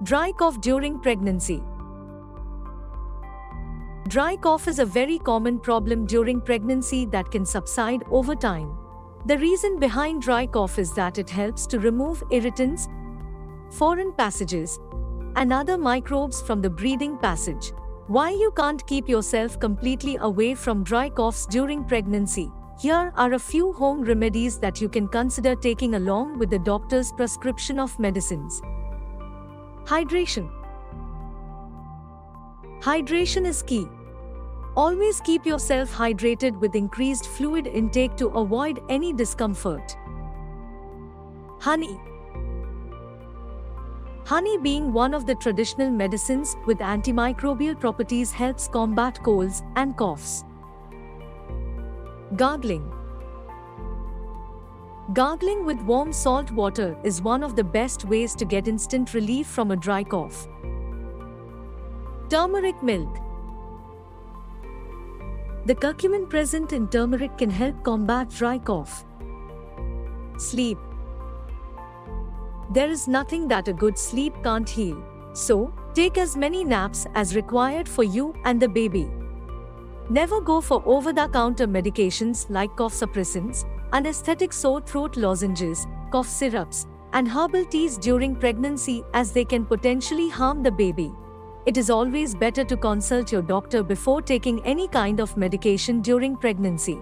Dry cough during pregnancy. Dry cough is a very common problem during pregnancy that can subside over time. The reason behind dry cough is that it helps to remove irritants, foreign passages, and other microbes from the breathing passage. Why you can't keep yourself completely away from dry coughs during pregnancy? Here are a few home remedies that you can consider taking along with the doctor's prescription of medicines. Hydration. Hydration is key. Always keep yourself hydrated with increased fluid intake to avoid any discomfort. Honey. Honey, being one of the traditional medicines with antimicrobial properties, helps combat colds and coughs. Gargling. Gargling with warm salt water is one of the best ways to get instant relief from a dry cough. Turmeric milk. The curcumin present in turmeric can help combat dry cough. Sleep. There is nothing that a good sleep can't heal. So, take as many naps as required for you and the baby. Never go for over-the-counter medications like cough suppressants, anesthetic sore throat lozenges, cough syrups, and herbal teas during pregnancy, as they can potentially harm the baby. It is always better to consult your doctor before taking any kind of medication during pregnancy.